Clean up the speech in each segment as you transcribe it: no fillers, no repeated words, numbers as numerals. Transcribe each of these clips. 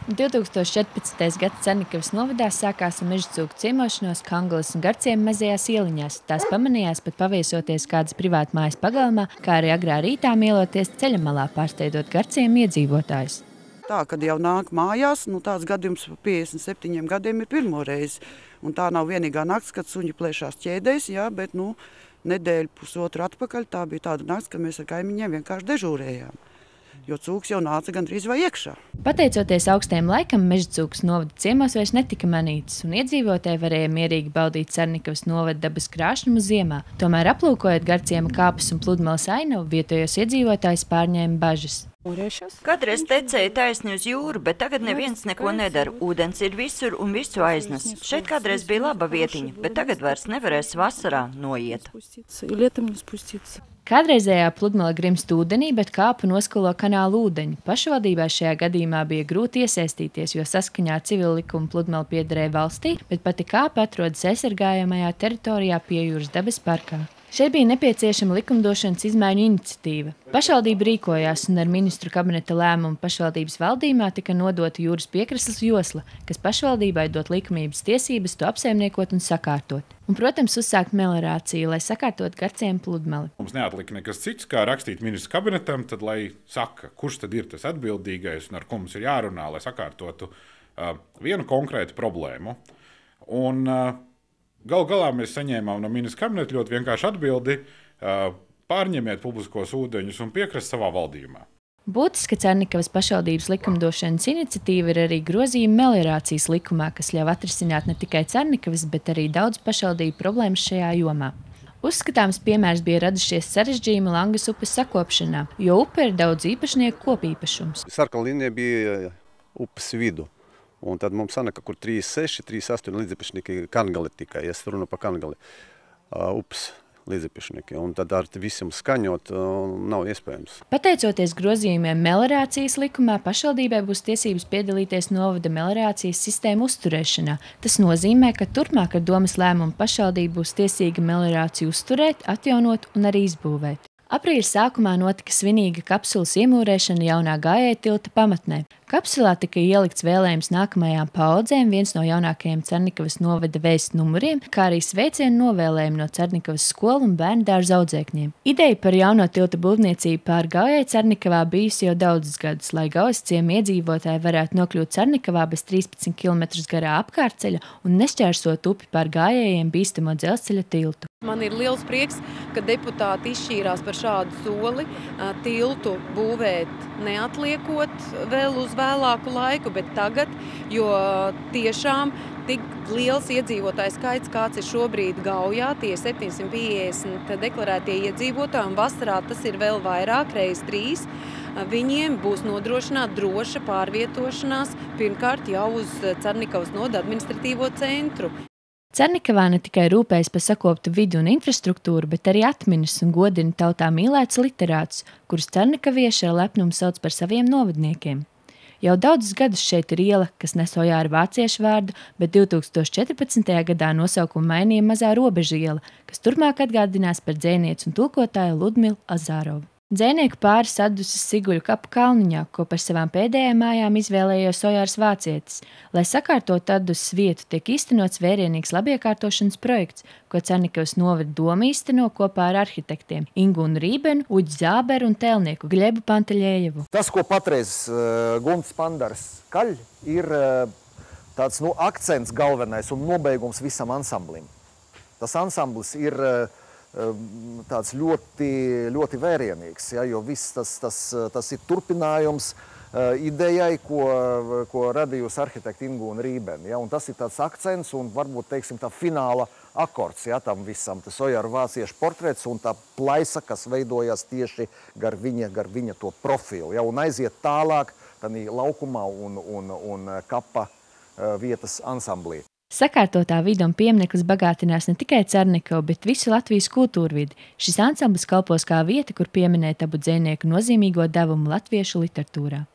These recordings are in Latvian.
2014. Gads Cernikavas novadā sākās ar mežacūku ciemošanos Kangalas un Garciema mazajās ieliņās. Tās pamanījās pat paviesoties kādas privātmājas pagalmā, kā arī agrā rītā mieloties ceļa malā, pārsteidzot Garciema iedzīvotājus. Tā, kad jau nāk mājās, tāds gadījums par 57 gadiem ir pirmo reizi. Un tā nav vienīgā nakts, kad suņi plēšās ķēdēs, bet nedēļu pusotru atpakaļ tā bija tāda nakts, kad mēs ar kaimiņiem vienkārši dežūrējām. Jo cūks jau nāca gandrīz vai iekšā. Pateicoties augstajam laikam, mežacūkas novada ciemos vairs netika manītas, un iedzīvotāji varēja mierīgi baudīt Cernikavas novada dabas krāšņumu ziemā. Tomēr aplūkojot Garciema kāpes un pludmales ainavu, vietējos iedzīvotājus pārņēma bažas. Kādreiz tecēja taisni uz jūru, bet tagad neviens neko nedara. Ūdens ir visur un visu aiznes. Šeit kādreiz bija laba vietiņa, bet tagad vairs nevarēs vasarā noiet. Kādreizējā pludmale grimst ūdenī, bet kāpu noskalo kanāla ūdeņi. Pašvaldībā šajā gadījumā bija grūti iesaistīties, jo saskaņā ar civilu likumu pludmale piederēja valstī, bet pati kāpa atrodas aizsargājamajā teritorijā pie Jūras dabas parkā. Šeit bija nepieciešama likumdošanas izmaiņu iniciatīva. Pašvaldība rīkojās, un ar ministru kabineta lēmumu pašvaldības valdījumā tika nodota jūras piekrastes josla, kas pašvaldībai dot likumības tiesības to apsaimniekot un sakārtot. Un, protams, uzsākt meliorāciju, lai sakārtot Garciema pludmali. Mums neatlika nekas cits, kā rakstīt ministru kabinetam, tad, lai saka, kurš tad ir tas atbildīgais un ar ko mums ir jārunā, lai sakārtotu vienu konkrētu problēmu. Un galu galā mēs saņēmām no ministra kabineta ļoti vienkārši atbildi: pārņemiet publiskos ūdeņus un piekrast savā valdījumā. Būtiska Cernikavas pašvaldības likumdošanas iniciatīva ir arī grozījuma meliorācijas likumā, kas ļauj atrisināt ne tikai Cernikavas, bet arī daudz pašvaldību problēmas šajā jomā. Uzskatāms piemērs bija radušies sarežģījumi Langas upes sakopšanā, jo upe ir daudz īpašnieku kopīpašums. Sarkana līnija bija upes vidu. Un tad mums sanāka, kur 36, 38 līdziepašnieki Kangali tikai, es runu par Kangali, upes līdziepašnieki. Un tad ar visiem skaņot nav iespējams. Pateicoties grozījumiem meliorācijas likumā, pašvaldībai būs tiesības piedalīties novada meliorācijas sistēmu uzturēšanā. Tas nozīmē, ka turpmāk ar domas lēmumu pašvaldība būs tiesīga meliorāciju uzturēt, atjaunot un arī izbūvēt. Aprīļa sākumā notika svinīga kapsulas iemūrēšana jaunā gājēju tilta pamatnē. Kapsulā tika ielikts vēlējums nākamajām paaudzēm, viens no jaunākajiem Cernikavas novada vēstu numuriem, kā arī sveicienu novēlējumi no Cernikavas skolu un bērnu dārza audzēkņiem. Ideja par jauno tilta būvniecību pār Gaujas Cernikavā bijusi jau daudzus gadus, lai Gaujas ciema iedzīvotāji varētu nokļūt Cernikavā bez 13 km garā apkārtceļa un nešķērsot upi pār gājējiem bīstamo dzelzceļa tiltu. Man ir liels prieks, ka deputāti izšķīrās par šādu soli, tiltu būvēt neatliekot vēl uz vēlāku laiku, bet tagad, jo tiešām tik liels iedzīvotāju skaits, kāds ir šobrīd Gaujā, tie 750 deklarētie iedzīvotāji, un vasarā tas ir vēl vairāk, reiz 3, viņiem būs nodrošināta droša pārvietošanās pirmkārt jau uz Cernikavas novada administratīvo centru. Cernikavā ne tikai rūpējas par sakoptu vidu un infrastruktūru, bet arī atminas un godina tautā mīlēts literātus, kurus cernikavieši ar lepnumu sauc par saviem novadniekiem. Jau daudzus gadus šeit ir iela, kas nesojā ar vāciešu vārdu, bet 2014. gadā nosaukumu mainīja Mazā Robeža iela, kas turpmāk atgādinās par dzejnieci un tulkotāju Ludmilu Azārovu. Dzejnieku pāris atdusis Siguļu kapu Kalniņā, ko par savām pēdējām mājām izvēlējos Ojārs Vācietis. Lai sakārtot atdusis vietu, tiek īstenots vērienīgs labiekārtošanas projekts, ko Cernikavas novada doma īsteno kopā ar arhitektiem Ingūnu Rībenu, Uģi Zāberu un tēlnieku Gļebu Panteļējevu. Tas, ko patreiz Gunts Pandars kaļ, ir tāds akcents galvenais un nobeigums visam ansamblim. Tas ansamblis ir tāds ļoti vērienīgs, jo viss tas ir turpinājums idejai, ko radījusi arhitekta Ingūna Rībena. Un tas ir tāds akcents un varbūt, teiksim, tā fināla akords tam visam. Tas Ojāra vāciešu portrets un tā plaisa, kas veidojas tieši gar viņa to profilu. Un aiziet tālāk tādā laukumā un kapa vietas ansamblī. Sakārtotā vide un piemineklis bagātinās ne tikai Cernikavu, bet visu Latvijas kultūrvidi. Šis ansamblis kalpos kā vieta, kur pieminēt abu dzejnieku nozīmīgo devumu latviešu literatūrā.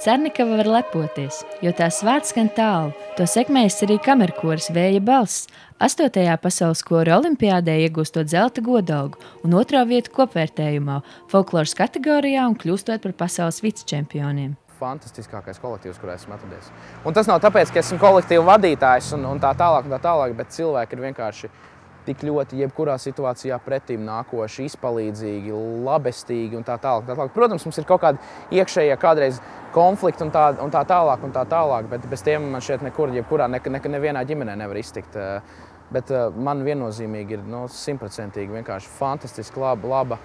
Cernikava var lepoties, jo tā svēts skan tālu. To sekmējas arī kamerkoris Vēja balss. 8. pasaules kora olimpiādē iegūstot zelta godalgu un 2. vietu kopvērtējumā, folkloras kategorijā un kļūstot par pasaules vicečempioniem. Fantastiskākais kolektīvs, kurā esmu atradies. Un tas nav tāpēc, ka esmu kolektīva vadītājs un tā tālāk, bet cilvēki ir vienkārši tik ļoti jebkurā situācijā pretīm nākoši, izpalīdzīgi, labestīgi un tā tālāk. Protams, mums ir kaut kādi iekšējie kādreiz konflikti un tā tālāk, bet bez tiem man šeit nevienā ģimenē nevar iztikt. Bet man viennozīmīgi ir 100% vienkārši fantastiski laba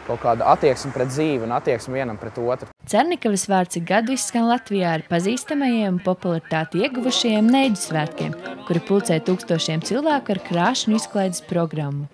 kaut kāda attieksme pret dzīvi un attieksme vienam pret otru. Cernikavas vārds ir gadu izskan Latvijā ar pazīstamajiem un popularitāti ieguvušajiem Neļu svētkiem, kuri pulcē tūkstošiem cilvēku ar krāšņu izklaides programmu.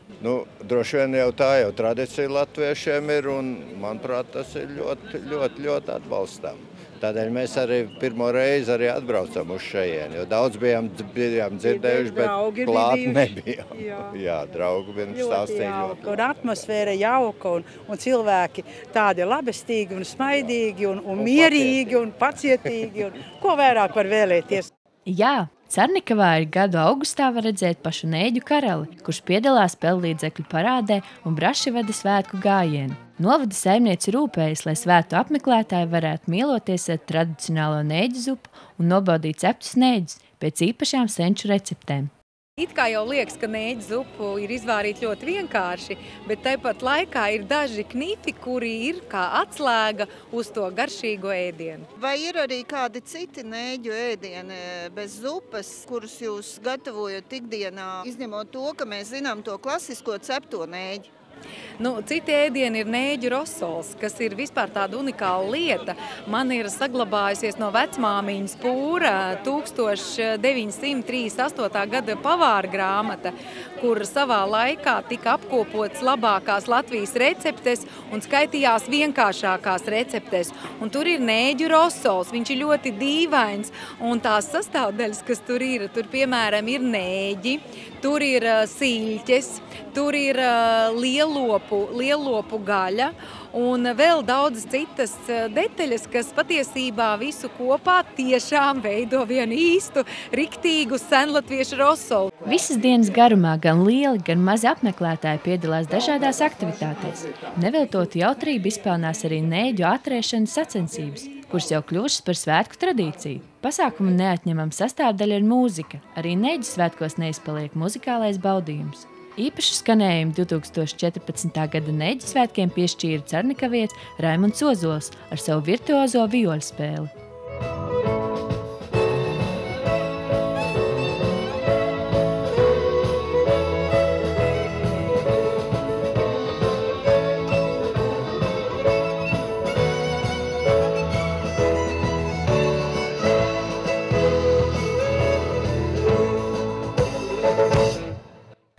Droši vien jau tā tradīcija latviešiem ir un, manuprāt, tas ir ļoti atbalstām. Tādēļ mēs arī pirmo reizi atbraucam uz šejieni, jo daudz bijām dzirdējuši, bet klāt nebijām. Jā, draugi vien stāstīja ļoti. Un atmosfēra jauka un cilvēki tādi labestīgi un smaidīgi un mierīgi un pacietīgi. Un ko vairāk var vēlēties? Jā, Cernikavā ir gadu augustā var redzēt pašu Neļu karali, kurš piedalās peldlīdzekļu parādē un braši vada svētku gājienu. Novada saimniece rūpējas, lai svētu apmeklētāji varētu mieloties ar tradicionālo neļu zupu un nobaudīt ceptus neļus pēc īpašām senču receptēm. It kā jau liekas, ka neļu zupu ir izvārīt ļoti vienkārši, bet tāpat laikā ir daži knifi, kuri ir kā atslēga uz to garšīgo ēdienu. Vai ir arī kādi citi neļu ēdieni bez zupas, kurus jūs gatavojat ikdienā, izņemot to, ka mēs zinām to klasisko cepto neļu? Citi ēdieni ir neļu rosols, kas ir vispār tāda unikāla lieta. Man ir saglabājusies no vecmāmiņas pūra 1938. gada pavāra grāmata, kur savā laikā tika apkopots labākās Latvijas receptes un skaitījās vienkāršākās receptes. Un tur ir neļu rosols, viņš ir ļoti dīvains, un tās sastāvdaļas, kas tur ir, piemēram, ir neļi, tur ir siļķes, tur ir lielopu gaļa un vēl daudzas citas detaļas, kas patiesībā visu kopā tiešām veido vienu īstu, riktīgu senlatviešu rosolu. Visas dienas garumā gan lieli, gan mazi apmeklētāji piedalās dažādās aktivitātēs. Neviltotu jautrību izpelnās arī neļu atrēšanas sacensības, kuras jau kļuvušas par svētku tradīciju. Pasākumu neatņemama sastāvdaļa ir mūzika. Arī neļu svētkos neizpaliek muzikālais baudījums. Īpašu skanējumu 2014. gada neļu svētkiem piešķīra cernikavietis Raimunds Ozols ar savu virtuozo vioļu spēli.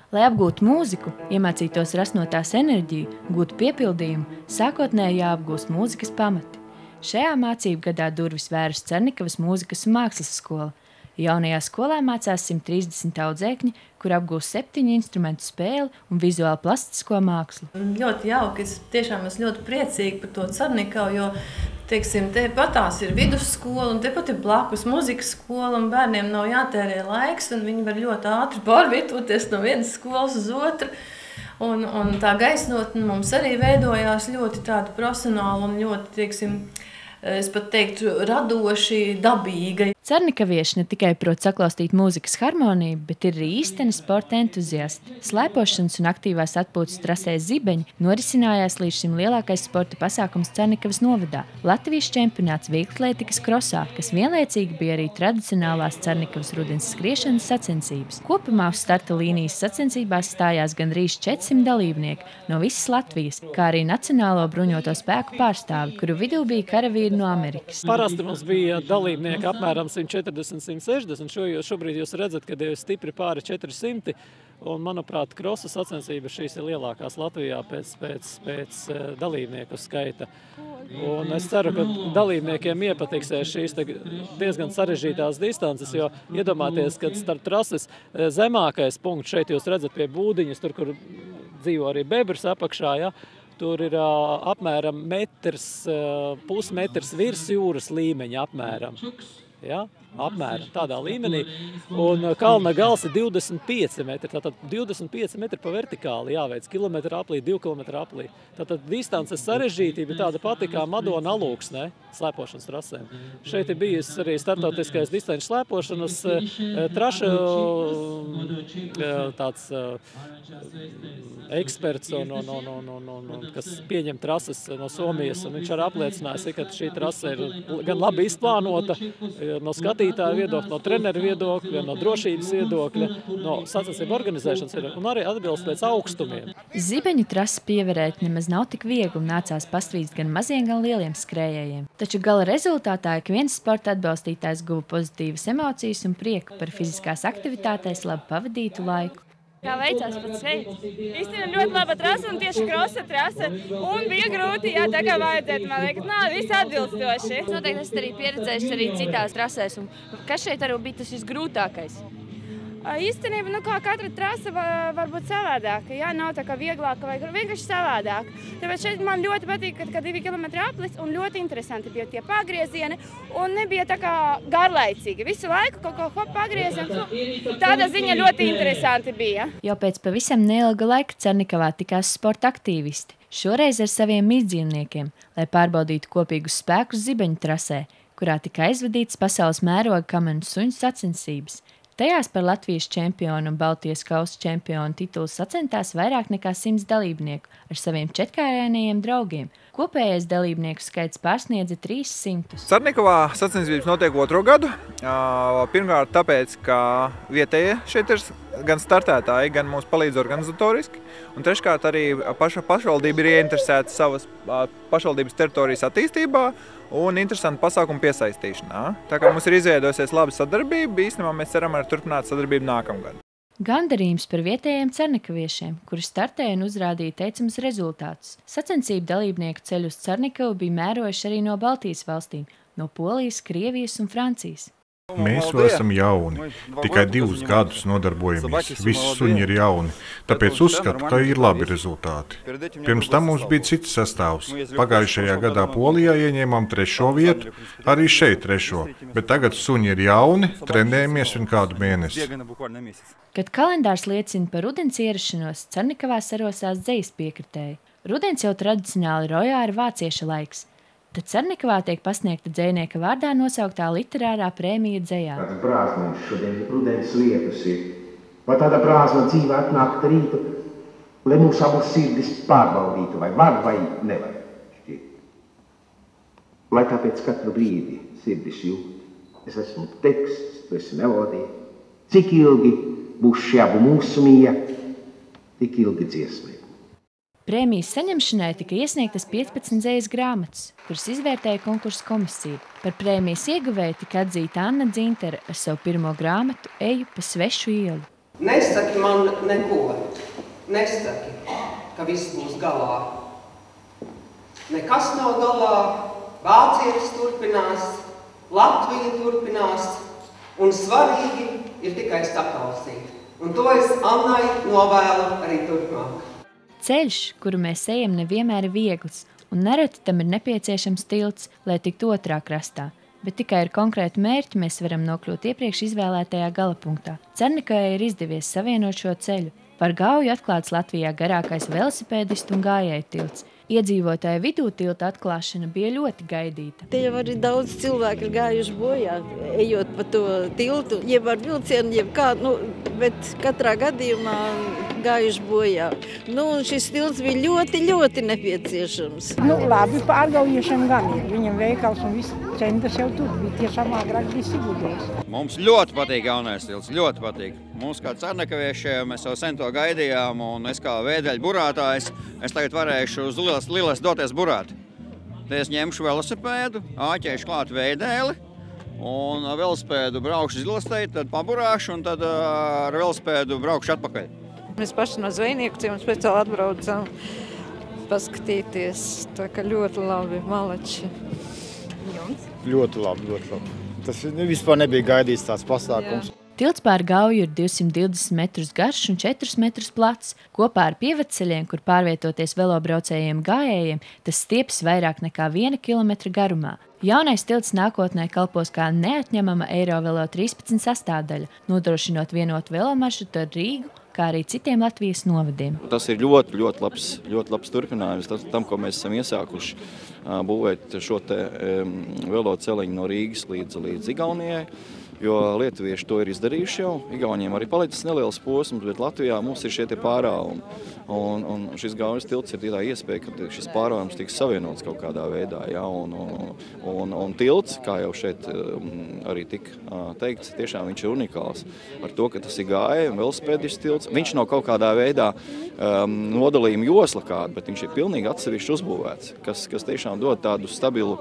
Lai apgūtu mūziku, iemācītos rast no tās enerģiju, gūtu piepildījumu, sākotnēji jāapgūst mūzikas pamati. Šajā mācību gadā durvis vēras Cernikavas mūzikas un mākslas skola. Jaunajā skolā mācās 130 audzēkņi, kur apgūst 7 instrumentu spēli un vizuāli plastisko mākslu. Ļoti jauki, es tiešām esmu ļoti priecīga par to Cernikavu, jo te patās ir vidusskola un te pat ir blakus muzikas skola un bērniem nav jātērē laiks un viņi var ļoti ātri pārvietoties no vienas skolas uz otru. Un tā gaisnotne mums arī veidojās ļoti tāda profesionāla un ļoti, es pat teiktu, radoši, dabīga. Cernikavieši ne tikai prot saklaustīt mūzikas harmoniju, bet ir arī īsteni sporta entuziasti. Slēpošanas un aktīvās atpūtas trasē Zibeņi norisinājās līdz šim lielākais sporta pasākums Cernikavas novadā – Latvijas čempionāts vieglatlētikas krosā, kas vienlaicīgi bija arī tradicionālās Cernikavas rudens skriešanas sacensības. Kopumā uz starta līnijas sacensībās stājās gandrīz 400 dalībnieki no visas Latvijas, kā arī Nacionālo bruņoto spēku pārstāvi, kuru vidū bija karavīri no Amerikas. Parasti mums bija dalībnieki apmēram 140–160. Šobrīd jūs redzat, ka ir stipri pāri 400. Un, manuprāt, krosa sacensības šīs ir lielākās Latvijā pēc dalībnieku skaita. Un es ceru, ka dalībniekiem iepatiksēs šīs diezgan sarežģītās distances, jo iedomāties, ka starp trases zemākais punkts šeit jūs redzat pie būdiņas, tur, kur dzīvo arī bebrs apakšā, ja? tur ir apmēram pusmetrs virs jūras līmeņa apmēram. Ja? Apmēram tādā līmenī. Un kalna gals ir 25 metri. Tātad 25 metri pa vertikāli jāveic. Kilometra aplī, 2 kilometra aplī. Tātad distances sarežģītība ir tāda pati kā Madona alūksnē slēpošanas trasēm. Šeit ir bijis arī startautiskais distanču slēpošanas traša tāds eksperts, kas pieņem trases no Somijas. Un viņš arī apliecinājis, ka šī trase ir gan labi izplānota no skatītāja viedokļa, no treneru viedokļa, no drošības viedokļa, no sacensību organizēšanas viedokļa un arī atbilst pēc augstumiem. Zibeņu trasi pievērēt nemaz nav tik viegli un nācās pastrīst gan maziem, gan lieliem skrējējiem. Taču gala rezultātā ik viens sporta atbalstītājs guva pozitīvas emocijas un prieku par fiziskās aktivitātēs labi pavadītu laiku. Kā veicās pats veids? Īstenībā ļoti laba trasa un tieši krosa trasa. Un bija grūti, jā, tā kā vajadzētu, man liekas, viss atbilstoši. Noteikti esat arī pieredzējuši arī citās trasēs. Un kas šeit arī bija tas visgrūtākais? Īstenībā, kā katra trasa var būt savādāka. Jā, nav tā kā vieglāka vai vienkārši savādāka. Tāpēc šeit man ļoti patīk, ka 2 kilometri aplis un ļoti interesanti bija tie pagriezieni un nebija tā kā garlaicīgi. Visu laiku kaut ko pagrieziens. Tāda ziņa ļoti interesanti bija. Jau pēc pavisam neilga laika Cernikavā tikās sporta aktīvisti. Šoreiz ar saviem izdzīvniekiem, lai pārbaudītu kopīgus spēkus zibeņu trasē, kurā tika aizvadītas pasaules mēroga kamenu suņu sacensības. Tajās par Latvijas čempionu un Baltijas kausa čempionu titulu sacentās vairāk nekā 100 dalībnieku ar saviem četrkārēnajiem draugiem. Kopējais dalībnieku skaits pārsniedza 300. Cernikavā sacensības notiek 2. gadu. Pirmkārt tāpēc, ka vietējie šeit ir gan startētāji, gan mums palīdz organizatoriski. Un treškārt arī pašvaldība ir ieinteresēta savas pašvaldības teritorijas attīstībā un interesantu pasākumu piesaistīšanā. Tā kā mums ir izveidojusies laba sadarbība, īstenībā mēs ceram arī turpināt sadarbību nākamgad. Gandarījums par vietējiem cernikaviešiem, kuri startēja un uzrādīja teicamus rezultātus. Sacensību dalībnieku ceļu uz Cernikavu bija mērojuši arī no Baltijas valstīm, no Polijas, Krievijas un Francijas. Mēs vēl esam jauni. Tikai 2 gadus nodarbojamies. Visi suņi ir jauni. Tāpēc uzskatu, ka ir labi rezultāti. Pirms tam mums bija cits sastāvs. Pagājušajā gadā Polijā ieņēmām 3. vietu, arī šeit 3. Bet tagad suņi ir jauni, trenējamies un kādu mēnesi. Kad kalendārs liecina par rudens ierašanos, Cernikavā sarosās dzejas piekritēji. Rudens jau tradicionāli rojā ir vācieša laiks. Tad Cernikavā tiek pasniegta dzejnieka vārdā nosauktā literārā prēmija dzejā. Kāds brāzmaiņš šodien rudens lietus ir. Vai tāda brāzma dzīve atnākt rītu, lai mūs abus sirdis pārbaudītu, vai var vai nevar šķiet. Lai tāpēc katru brīdi sirdis jūt. Es esmu teksts, tu esi melodija. Cik ilgi būs šī abu mūsu mīja, tik ilgi dziesmē. Prēmijas saņemšanai tika iesniegtas 15 dzejas grāmatas, kuras izvērtēja konkursa komisija. Par prēmijas ieguvēju tika atzīta Anna Dzintere ar savu pirmo grāmatu Eju pa svešu ielu. Nesaki man neko. Nesaki, ka viss būs galā. Nekas nav galā. Vācietis turpinās, Latvija turpinās, un svarīgi ir tikai saklausīt. Un to es Annai novēlu arī turpmāk. Ceļš, kuru mēs ejam, nevienmēr ir viegls, un nereti tam ir nepieciešams tilts, lai tiktu otrā krastā. Bet tikai ar konkrētu mērķi mēs varam nokļūt iepriekš izvēlētajā galapunktā. Cernikavai ir izdevies savienot šo ceļu. Par gauju atklāts Latvijā garākais velosipēdistu un gājēju tilts. Iedzīvotāju vidū tilta atklāšana bija ļoti gaidīta. Te jau arī daudz cilvēku ir gājuši bojā, ejot pa to tiltu, jeb ar vilcienu, jeb kā, bet katrā gadījumā gājuši bojā. Šis tilts bija ļoti, ļoti nepieciešams. Labi, pārgaujiešiem gan ir. Viņam veikals un viss centrs jau tur bija tiešām agrāk visi gudros. Mums ļoti patīk jaunais tilts, ļoti patīk. Mums kā cernikaviešiem mēs jau sen to gaidījām, un es kā vēdeļu burātājs, es tagad varēšu uz Lilas doties burāt. Te es ņemšu velosipēdu, āķēšu klāt veidēli, un velosipēdu braukšu Zilastei, tad paburāšu, un tad ar velosipēdu braukšu atpakaļ. Mēs paši no zvejnieku ciemata speciāli atbraucām paskatīties, tā kā ļoti labi, malači. Jums? Ļoti labi, ļoti labi. Tas vispār nebija gaidīts tāds pasākums. Tilts pār Gauju ir 220 metrus garš un 4 metrus plats. Kopā ar pievedceļiem, kur pārvietoties velobraucējiem gājējiem, tas stiepjas vairāk nekā 1 kilometra garumā. Jaunais tilts nākotnē kalpos kā neatņemama Eirovelo 13 sastāvdaļa, nodrošinot vienotu velomaršrutu ar Rīgu, kā arī citiem Latvijas novadiem. Tas ir ļoti labs turpinājums tam, ko mēs esam iesākuši būvēt šo te veloceliņu no Rīgas līdz Igaunijai. Jo lietuvieši to ir izdarījuši jau. Igauniem arī palicis neliels posms, bet Latvijā mums ir šie te pārāvumi. Un šis Gaujas tilts ir tā iespēja, ka šis pārāvums tiks savienots kaut kādā veidā. Ja? Un tilts, kā jau šeit arī tika teikts, tiešām viņš ir unikāls. Ar to, ka tas ir gāja un velosipēdists tilts. Viņš nav kaut kādā veidā nodalījuma josla kāda, bet viņš ir pilnīgi atsevišķi uzbūvēts, kas tiešām dod tādu stabilu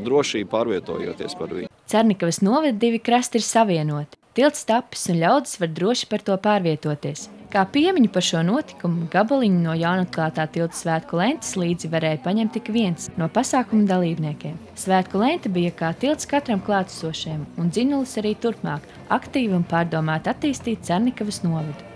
drošību pārvietojoties par viņu. Cernikavas novada 2 krasti ir savienoti. Tilts tapis un ļaudis var droši par to pārvietoties. Kā piemiņu par šo notikumu, gabaliņu no jaunatklātā tilta svētku lentes līdzi varēja paņemt tik viens no pasākuma dalībniekiem. Svētku lente bija kā tilts katram klātesošajam un dzinulis arī turpmāk aktīvi un pārdomāti attīstīt Cernikavas novadu.